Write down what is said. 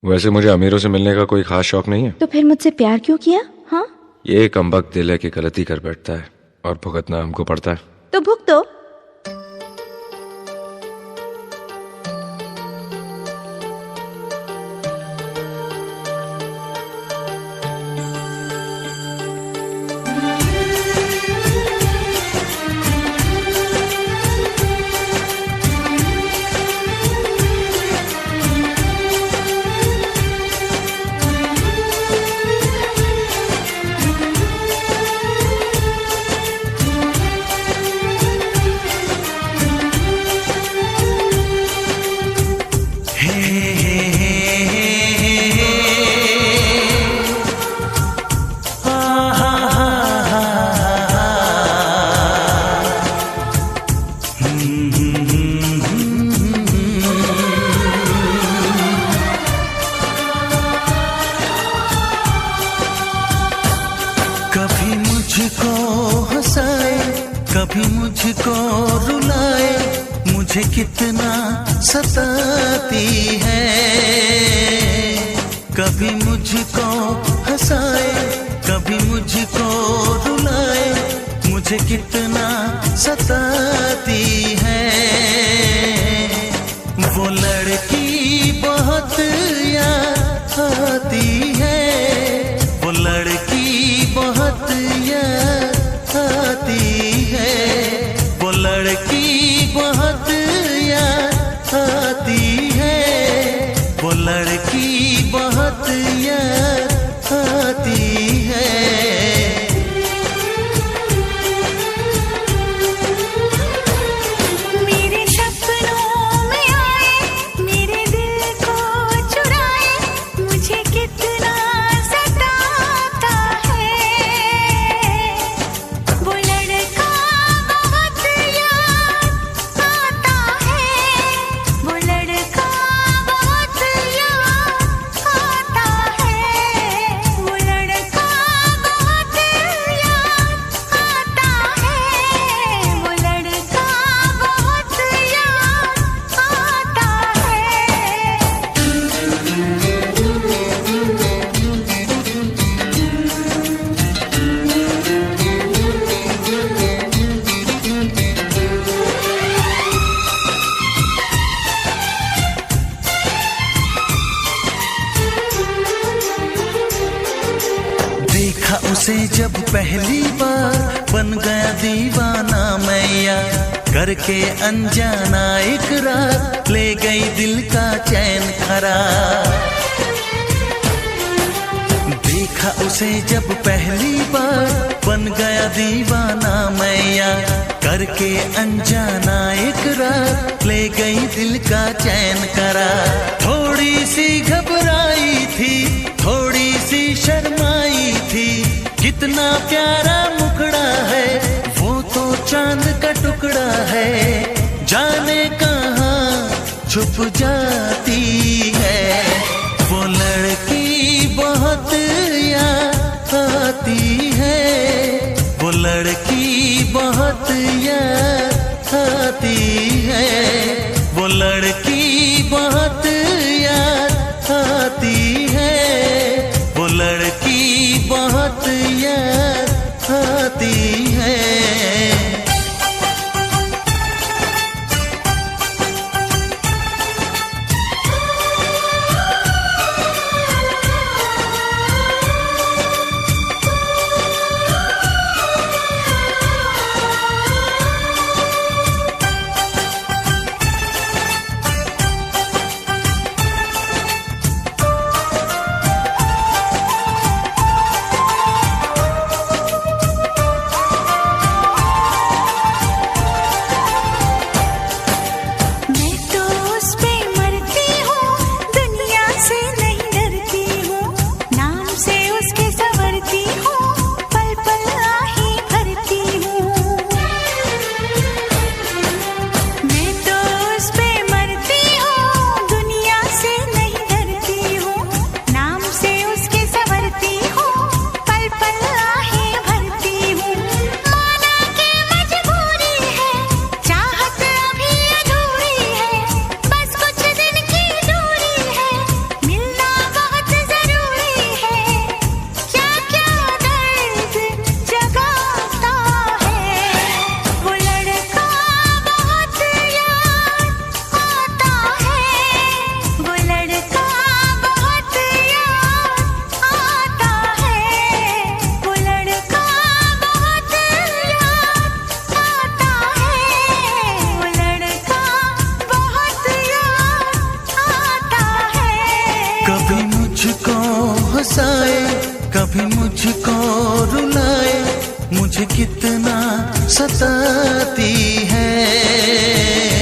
वैसे मुझे अमीरों से मिलने का कोई खास शौक नहीं है। तो फिर मुझसे प्यार क्यों किया? हाँ, ये कमबख्त दिल है कि गलती कर बैठता है और भुगतना हमको पड़ता है। तो भुगतो। कभी मुझको हंसाए, कभी मुझको रुलाए, मुझे कितना सताती है। कभी मुझको हंसाए, कभी मुझको रुलाए, मुझे कितना सताती है। वो लड़की बहुत याद आती है, वो लड़की बहुत याद आती है, वो लड़की बहुत याद आती है, वो लड़की बहुत याद आती है। मेरे सपनों में आए, मेरे दिल को चुराए, मुझे कितना सताता है। वो लड़का बहुत याद आता है, वो लड़का बहुत याद आता है, वो लड़का बहुत याद आता है, वो लड़का बहुत याद आता देखा उसे जब पहली बार, बन गया दीवाना मैया, करके अनजाना इकरार, ले गई दिल का चैन करार। देखा उसे जब पहली बार, बन गया दीवाना मैया, करके अनजाना इकरार, ले गई दिल का चैन करार। थोड़ी सी घबराई थी, थोड़ी सी शर्माई थी, कितना प्यारा मुखड़ा है, वो तो चांद का टुकड़ा है, जाने कहाँ छुप जाती है। वो लड़की बहुत याद आती है, वो लड़की बहुत याद आती है, वो लड़की बहुत याद आती है, वो लड़की बहुत याद आती है। हंसाए, कभी मुझको रुलाए, मुझे कितना सताती है।